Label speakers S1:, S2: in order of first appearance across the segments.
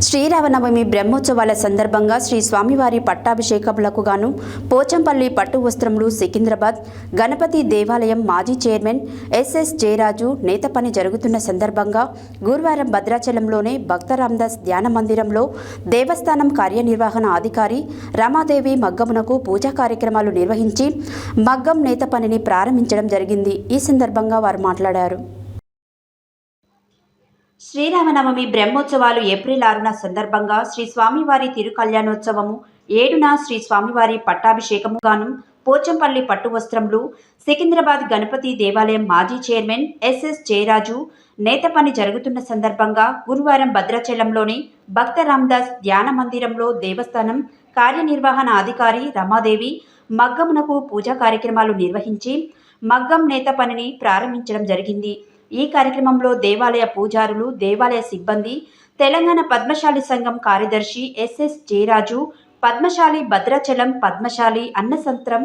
S1: శ్రీరామనవమి బ్రహ్మోత్సవాల సందర్భంగా శ్రీ స్వామివారి పట్టాభిషేకములకు గాను పోచంపల్లి పట్టు వస్త్రములు సికింద్రాబాద్ గణపతి దేవాలయం మాజీ చైర్మన్ ఎస్ఎస్ జయరాజు నేత పని జరుగుతున్న సందర్భంగా గురువారం భద్రాచలంలోని భక్త రామదాస్ ధ్యాన మందిరంలో దేవస్థానం కార్యనిర్వహణ అధికారి రమాదేవి మగ్గమునకు పూజా కార్యక్రమాలు నిర్వహించి మగ్గం నేత పనిని ప్రారంభించడం జరిగింది. ఈ సందర్భంగా వారు మాట్లాడారు. శ్రీరామనవమి బ్రహ్మోత్సవాలు ఏప్రిల్ 6న సందర్భంగా శ్రీ స్వామివారి తిరుకల్యాణోత్సవము 7న శ్రీ స్వామివారి పట్టాభిషేకము గాను పోచంపల్లి పట్టు వస్త్రములు సికింద్రాబాద్ గణపతి దేవాలయం మాజీ చైర్మన్ ఎస్ఎస్ జయరాజు నేత పని జరుగుతున్న సందర్భంగా గురువారం భద్రాచలంలోని భక్త రామదాస్ ధ్యాన మందిరంలో దేవస్థానం కార్యనిర్వహణ అధికారి రమాదేవి మగ్గమునకు పూజా కార్యక్రమాలు నిర్వహించి మగ్గం నేత పనిని ప్రారంభించడం జరిగింది. ఈ కార్యక్రమంలో దేవాలయ పూజారులు, దేవాలయ సిబ్బంది, తెలంగాణ పద్మశాలి సంఘం కార్యదర్శి ఎస్ఎస్ జయరాజు, పద్మశాలి భద్రాచలం పద్మశాలి అన్నసంత్రం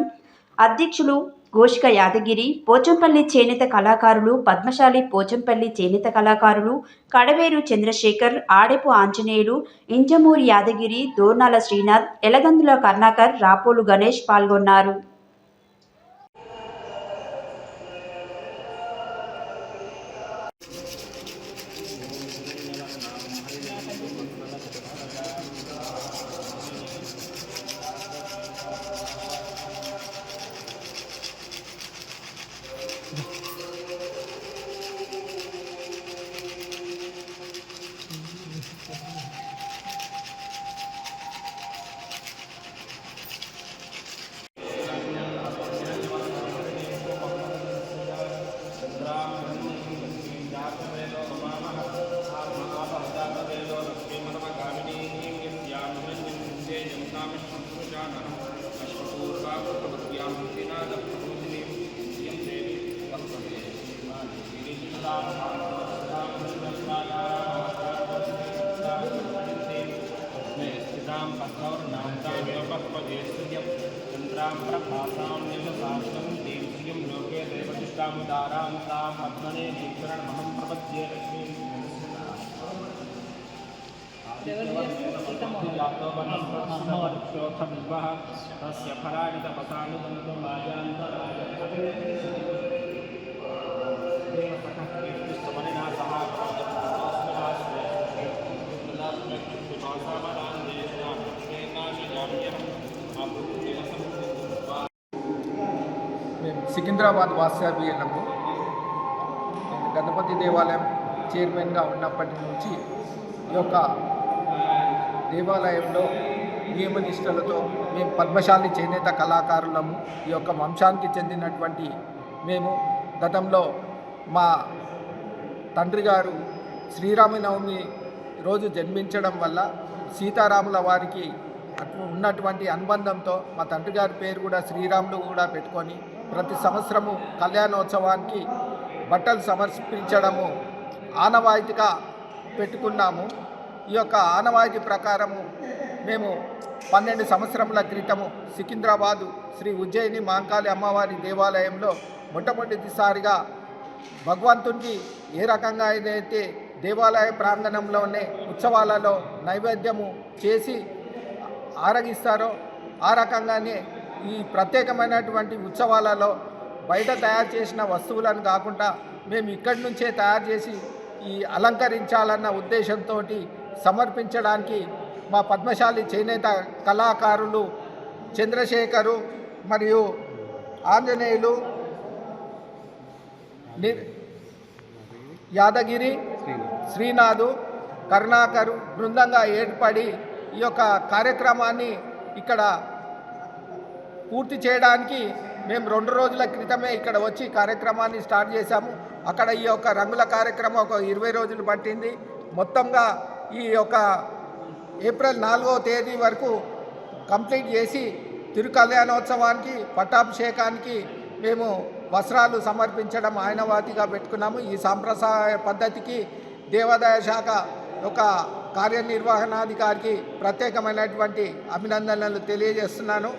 S1: అధ్యక్షులు గోషిక యాదగిరి, పోచంపల్లి చేనేత కళాకారులు, పద్మశాలి పోచంపల్లి చేనేత కళాకారులు, కడవేరు చంద్రశేఖర్, ఆడెపు ఆంజనేయులు, ఇంజమూరి యాదగిరి, దోర్నాల శ్రీనాథ్, ఎలగందుల కర్ణాకర్, రాపోలు గణేష్ పాల్గొన్నారు.
S2: लोके देवतिष्ठामुदारां तां पद्मने दीक्षरणमहं प्रपद्ये लक्ष्मीजातोपनस्वः तस्य फलानितपसानुबन्धमायान्तराजस्तमनिना सह
S3: సికింద్రాబాద్ వాస్తవ్యులకు గణపతి దేవాలయం చైర్మన్గా ఉన్నప్పటి నుంచి ఈ యొక్క దేవాలయంలో నియమనిష్టలతో మేము పద్మశాలి చేనేత కళాకారులము. ఈ యొక్క వంశానికి చెందినటువంటి మేము గతంలో మా తండ్రి గారు శ్రీరామనవమి రోజు జన్మించడం వల్ల సీతారాముల వారికి ఉన్నటువంటి అనుబంధంతో మా తండ్రి గారి పేరు కూడా శ్రీరాములు కూడా పెట్టుకొని ప్రతి సంవత్సరము కళ్యాణోత్సవానికి బట్టలు సమర్పించడము ఆనవాయితీగా పెట్టుకున్నాము. ఈ యొక్క ఆనవాయితీ ప్రకారము మేము 12 సంవత్సరముల క్రితము సికింద్రాబాదు శ్రీ ఉజ్జయిని మాంకాళి అమ్మవారి దేవాలయంలో మొట్టమొదటిసారిగా భగవంతునికి ఏ రకంగా అయితే దేవాలయ ప్రాంగణంలోనే ఉత్సవాలలో నైవేద్యము చేసి ఆరగిస్తారో ఆ రకంగానే ఈ ప్రత్యేకమైనటువంటి ఉత్సవాలలో బయట తయారు చేసిన వస్తువులను కాకుండా మేము ఇక్కడి నుంచే తయారు చేసి ఈ అలంకరించాలన్న ఉద్దేశంతో సమర్పించడానికి మా పద్మశాలి చేనేత కళాకారులు చంద్రశేఖరు మరియు ఆంజనేయులు, యాదగిరి, శ్రీనాథు, కరుణాకరు బృందంగా ఏర్పడి ఈ యొక్క కార్యక్రమాన్ని ఇక్కడ పూర్తి చేయడానికి మేము 2 రోజుల క్రితమే ఇక్కడ వచ్చి కార్యక్రమాన్ని స్టార్ట్ చేశాము. అక్కడ ఈ యొక్క రంగుల కార్యక్రమం ఒక 20 రోజులు పట్టింది. మొత్తంగా ఈ యొక్క ఏప్రిల్ 4వ తేదీ వరకు కంప్లీట్ చేసి తిరుకల్యాణోత్సవానికి పట్టాభిషేకానికి మేము వస్త్రాలు సమర్పించడం ఆయనవాతిగా పెట్టుకున్నాము. ఈ సాంప్రదాయ పద్ధతికి దేవాదాయ శాఖ ఒక కార్యనిర్వహణాధికారికి ప్రత్యేకమైనటువంటి అభినందనలు తెలియజేస్తున్నాను.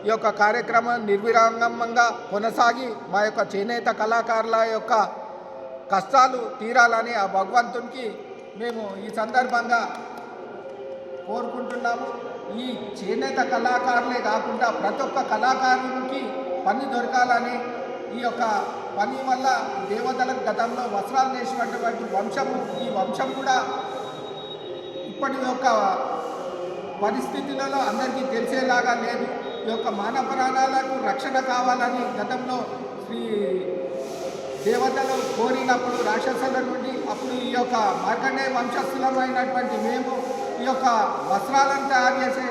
S3: ఈ యొక్క కార్యక్రమం నిర్విరామంగా కొనసాగి మా యొక్క చేనేత కళాకారుల యొక్క కష్టాలు తీరాలని ఆ భగవంతునికి మేము ఈ సందర్భంగా కోరుకుంటున్నాము. ఈ చేనేత కళాకారులే కాకుండా ప్రతి ఒక్క కళాకారునికి పని దొరకాలని, ఈ యొక్క పని వల్ల దేవతలకు గతంలో వస్త్రాలు నేసినటువంటి వంశము, ఈ వంశం కూడా ఇప్పటి యొక్క పరిస్థితులలో అందరికీ తెలిసేలాగా లేదు. ఈ యొక్క మానవ ప్రాణాలకు రక్షణ కావాలని గతంలో శ్రీ దేవతలు కోరినప్పుడు రాక్షసుల నుండి, అప్పుడు ఈ యొక్క మార్కండేయ వంశస్థులమైనటువంటి మేము ఈ యొక్క వస్త్రాలను తయారు చేసే